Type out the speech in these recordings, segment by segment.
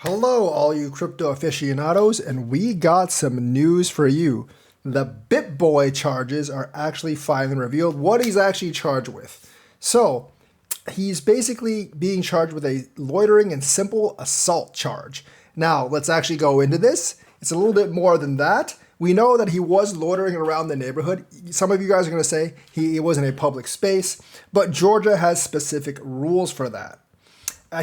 Hello, all you crypto aficionados, and we got some news for you. The Bitboy charges are actually finally revealed what he's actually charged with. So, he's basically being charged with a loitering and simple assault charge. Now, let's actually go into this. It's a little bit more than that. We know that he was loitering around the neighborhood. Some of you guys are going to say he was in a public space, but Georgia has specific rules for that.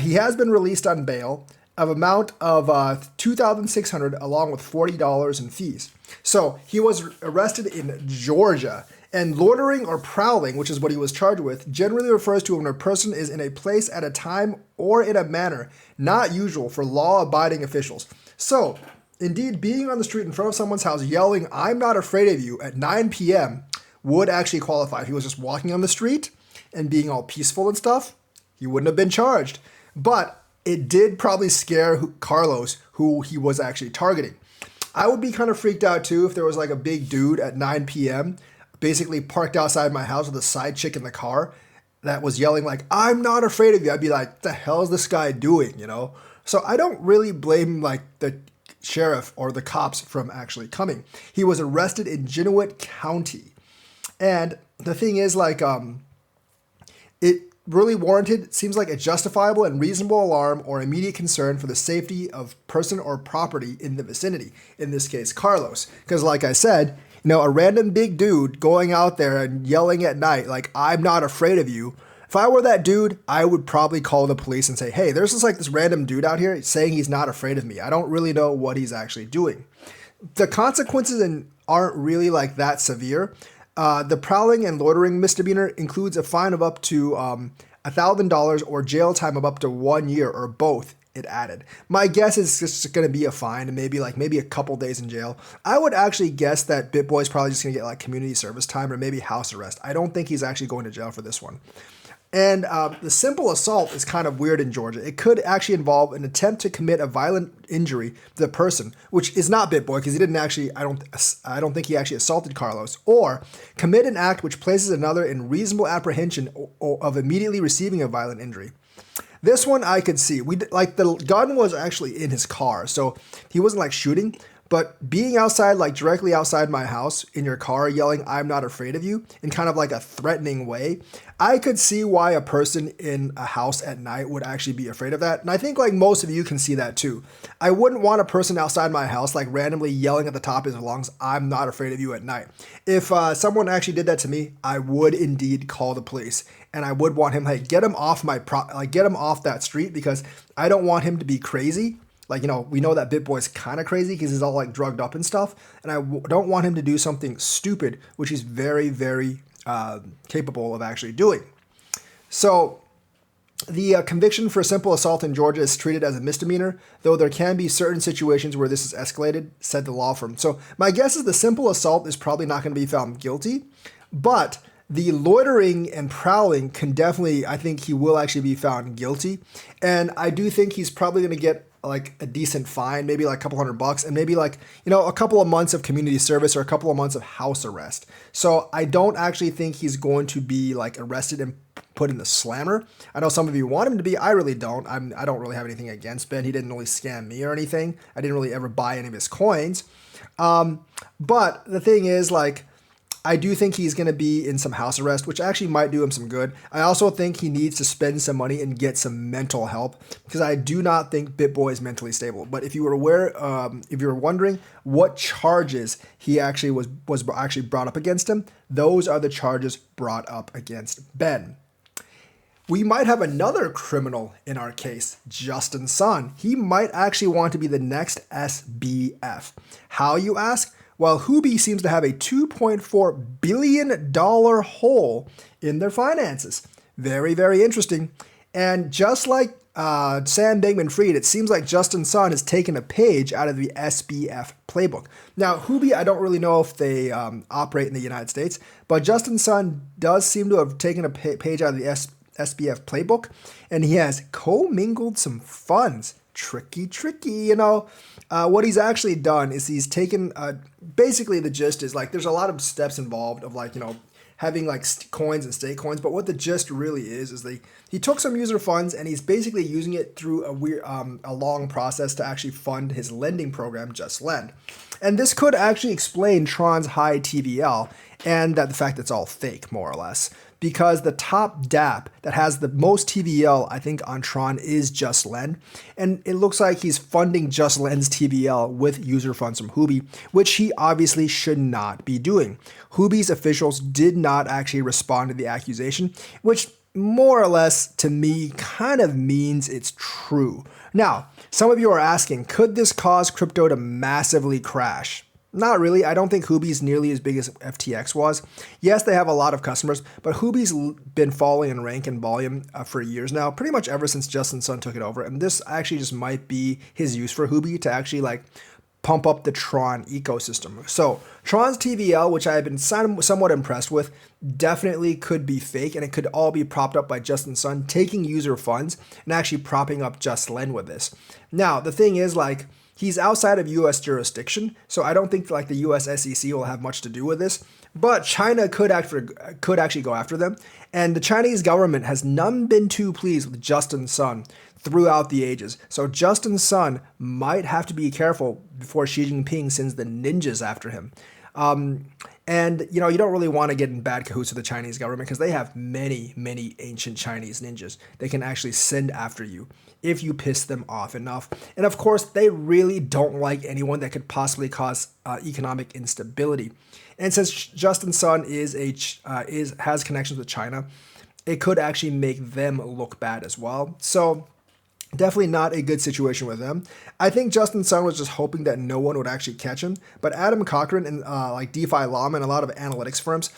He has been released on bail of amount of $2,600 along with $40 in fees. So he was arrested in Georgia. And loitering or prowling, which is what he was charged with, generally refers to when a person is in a place at a time or in a manner not usual for law-abiding officials. So, indeed, being on the street in front of someone's house yelling, "I'm not afraid of you," at 9 p.m. would actually qualify. If he was just walking on the street and being all peaceful and stuff, he wouldn't have been charged. But it did probably scare Carlos, who he was actually targeting. I would be kind of freaked out too if there was like a big dude at 9 p.m. basically parked outside my house with a side chick in the car that was yelling like, "I'm not afraid of you." I'd be like, "What the hell is this guy doing?" So I don't really blame like the sheriff or the cops from actually coming. He was arrested in Gensler County. And the thing is like, it really warranted, seems like a justifiable and reasonable alarm or immediate concern for the safety of person or property in the vicinity. In this case, Carlos. Because like I said, a random big dude going out there and yelling at night like, "I'm not afraid of you." If I were that dude, I would probably call the police and say, "Hey, there's this random dude out here saying he's not afraid of me. I don't really know what he's actually doing." The consequences aren't really like that severe. The prowling and loitering misdemeanor includes a fine of up to $1,000 or jail time of up to 1 year or both. It added. My guess is just going to be a fine and maybe a couple days in jail. I would actually guess that Bitboy is probably just going to get like community service time or maybe house arrest. I don't think he's actually going to jail for this one. And the simple assault is kind of weird in Georgia. It could actually involve an attempt to commit a violent injury to the person, which is not Bitboy because he didn't actually, I don't think he actually assaulted Carlos, or commit an act which places another in reasonable apprehension of immediately receiving a violent injury. This one I could see. The gun was actually in his car, so he wasn't shooting. But being outside, directly outside my house in your car yelling, "I'm not afraid of you," in kind of like a threatening way, I could see why a person in a house at night would actually be afraid of that. And I think most of you can see that too. I wouldn't want a person outside my house randomly yelling at the top of his lungs, "I'm not afraid of you" at night. If someone actually did that to me, I would indeed call the police. And I would want him, hey, get him off get him off that street because I don't want him to be crazy. We know that Bitboy's kind of crazy because he's all drugged up and stuff. And I don't want him to do something stupid, which he's very, very capable of actually doing. So the conviction for simple assault in Georgia is treated as a misdemeanor, though there can be certain situations where this is escalated, said the law firm. So my guess is the simple assault is probably not going to be found guilty, but the loitering and prowling can definitely, I think he will actually be found guilty. And I do think he's probably going to get a decent fine, maybe a couple $100 and maybe a couple of months of community service or a couple of months of house arrest. So I don't actually think he's going to be arrested and put in the slammer. I know some of you want him to be. I really don't. I don't really have anything against Ben. He didn't really scam me or anything. I didn't really ever buy any of his coins. But the thing is I do think he's going to be in some house arrest, which actually might do him some good. I also think he needs to spend some money and get some mental help because I do not think Bitboy is mentally stable. But if you were if you were wondering what charges he actually was actually brought up against him, those are the charges brought up against Ben. We might have another criminal in our case, Justin Sun. He might actually want to be the next SBF. How, you ask? Well, Huobi seems to have a $2.4 billion hole in their finances. Very, very interesting. And just like Sam Bankman-Fried, it seems like Justin Sun has taken a page out of the SBF playbook. Now, Huobi, I don't really know if they operate in the United States, but Justin Sun does seem to have taken a page out of the SBF playbook, and he has commingled some funds. Tricky, what he's actually done is he's taken, basically the gist is there's a lot of steps involved of having like coins and stake coins. But what the gist really is he took some user funds and he's basically using it through a long process to actually fund his lending program, Just Lend. And this could actually explain Tron's high TVL and that the fact that it's all fake, more or less. Because the top dApp that has the most TVL, I think, on Tron is Just Lend. And it looks like he's funding Just Lend's TVL with user funds from Huobi, which he obviously should not be doing. Huobi's officials did not actually respond to the accusation, which more or less, to me, kind of means it's true. Now, some of you are asking, could this cause crypto to massively crash? Not really. I don't think Huobi's nearly as big as FTX was. Yes, they have a lot of customers, but Huobi's been falling in rank and volume for years now, pretty much ever since Justin Sun took it over. And this actually just might be his use for Huobi to actually like pump up the Tron ecosystem. So Tron's TVL, which I have been somewhat impressed with, definitely could be fake, and it could all be propped up by Justin Sun taking user funds and actually propping up Just Lend with this. Now, the thing is, like, he's outside of U.S. jurisdiction, so I don't think like the U.S. SEC will have much to do with this. But China could actually go after them, and the Chinese government has none been too pleased with Justin Sun throughout the ages. So Justin Sun might have to be careful before Xi Jinping sends the ninjas after him. And, you don't really want to get in bad cahoots with the Chinese government because they have many, many ancient Chinese ninjas they can actually send after you if you piss them off enough. And of course, they really don't like anyone that could possibly cause economic instability. And since Justin Sun has connections with China, it could actually make them look bad as well. So definitely not a good situation with them. I think Justin Sun was just hoping that no one would actually catch him. But Adam Cochran and like DeFi Llama and a lot of analytics firms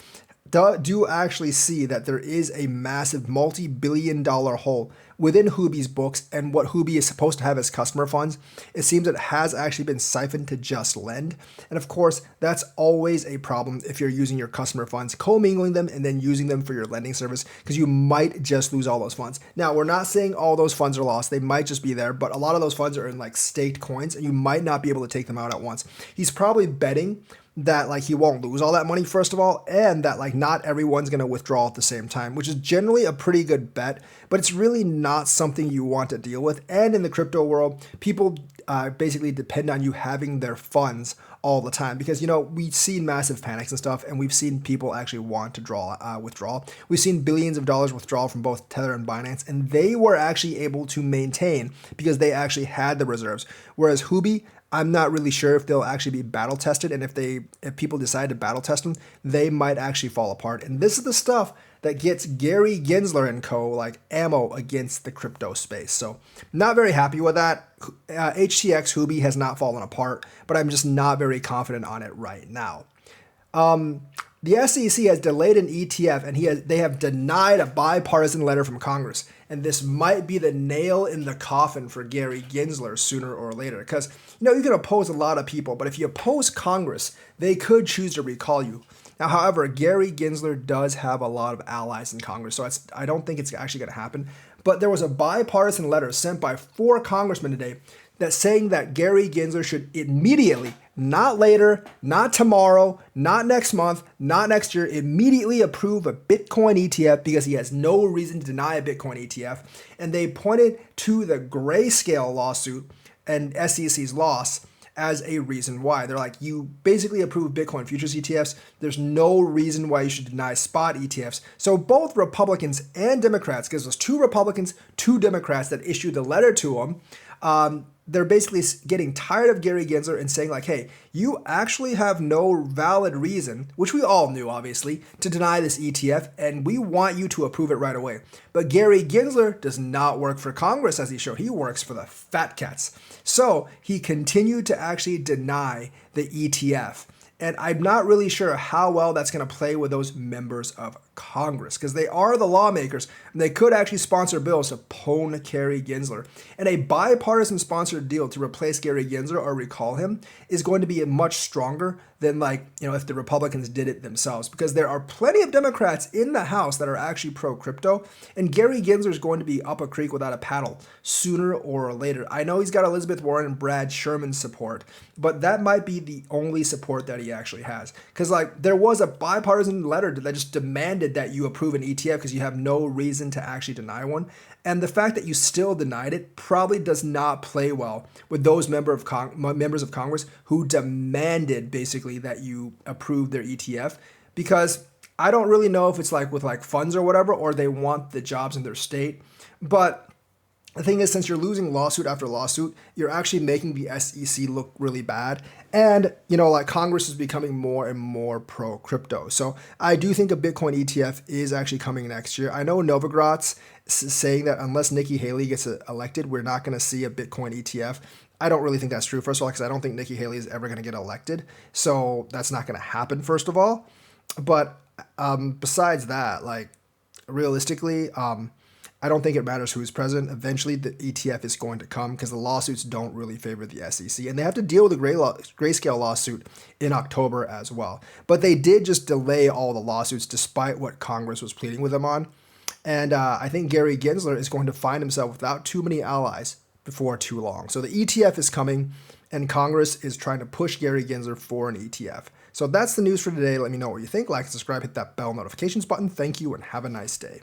do actually see that there is a massive multi-billion-dollar hole within Huobi's books and what Huobi is supposed to have as customer funds. It seems it has actually been siphoned to Just Lend. And of course, that's always a problem if you're using your customer funds, commingling them and then using them for your lending service, because you might just lose all those funds. Now, we're not saying all those funds are lost. They might just be there, but a lot of those funds are in like staked coins and you might not be able to take them out at once. He's probably betting that like he won't lose all that money, first of all, and that like not everyone's going to withdraw at the same time, which is generally a pretty good bet, but it's really not something you want to deal with. And in the crypto world, people basically depend on you having their funds all the time because, we've seen massive panics and stuff, and we've seen people actually want to withdraw. We've seen billions of dollars withdrawal from both Tether and Binance, and they were actually able to maintain because they actually had the reserves. Whereas Huobi, I'm not really sure if they'll actually be battle tested, and if people decide to battle test them, they might actually fall apart. And this is the stuff that gets Gary Gensler and co. like ammo against the crypto space. So not very happy with that. HTX Huobi has not fallen apart, but I'm just not very confident on it right now. The SEC has delayed an ETF, and they have denied a bipartisan letter from Congress. And this might be the nail in the coffin for Gary Gensler sooner or later. Because, you can oppose a lot of people, but if you oppose Congress, they could choose to recall you. Now, however, Gary Gensler does have a lot of allies in Congress, so I don't think it's actually going to happen. But there was a bipartisan letter sent by 4 congressmen today that's saying that Gary Gensler should immediately, not later, not tomorrow, not next month, not next year, immediately approve a Bitcoin ETF because he has no reason to deny a Bitcoin ETF. And they pointed to the Grayscale lawsuit and SEC's loss as a reason why. They're like, you basically approve Bitcoin futures ETFs. There's no reason why you should deny spot ETFs. So both Republicans and Democrats, because there's 2 Republicans, 2 Democrats that issued the letter to him, they're basically getting tired of Gary Gensler and saying like, hey, you actually have no valid reason, which we all knew, obviously, to deny this ETF, and we want you to approve it right away. But Gary Gensler does not work for Congress, as he showed. He works for the fat cats. So he continued to actually deny the ETF. And I'm not really sure how well that's going to play with those members of Congress, because they are the lawmakers and they could actually sponsor bills to pwn Gary Gensler. And a bipartisan sponsored deal to replace Gary Gensler or recall him is going to be much stronger than, like, if the Republicans did it themselves, because there are plenty of Democrats in the House that are actually pro-crypto, and Gary Gensler is going to be up a creek without a paddle sooner or later. I know he's got Elizabeth Warren and Brad Sherman's support, but that might be the only support that he actually has, because like there was a bipartisan letter that just demanded that you approve an ETF because you have no reason to actually deny one. And the fact that you still denied it probably does not play well with those members of Congress who demanded basically that you approve their ETF, because I don't really know if it's like with like funds or whatever, or they want the jobs in their state. But the thing is, since you're losing lawsuit after lawsuit, you're actually making the SEC look really bad. And, like Congress is becoming more and more pro-crypto. So I do think a Bitcoin ETF is actually coming next year. I know Novogratz is saying that unless Nikki Haley gets elected, we're not going to see a Bitcoin ETF. I don't really think that's true, first of all, because I don't think Nikki Haley is ever going to get elected. So that's not going to happen, first of all. But besides that, like realistically, I don't think it matters who's president. Eventually, the ETF is going to come because the lawsuits don't really favor the SEC. And they have to deal with the Grayscale lawsuit in October as well. But they did just delay all the lawsuits despite what Congress was pleading with them on. And I think Gary Gensler is going to find himself without too many allies before too long. So the ETF is coming, and Congress is trying to push Gary Gensler for an ETF. So that's the news for today. Let me know what you think. Like, subscribe, hit that bell notifications button. Thank you, and have a nice day.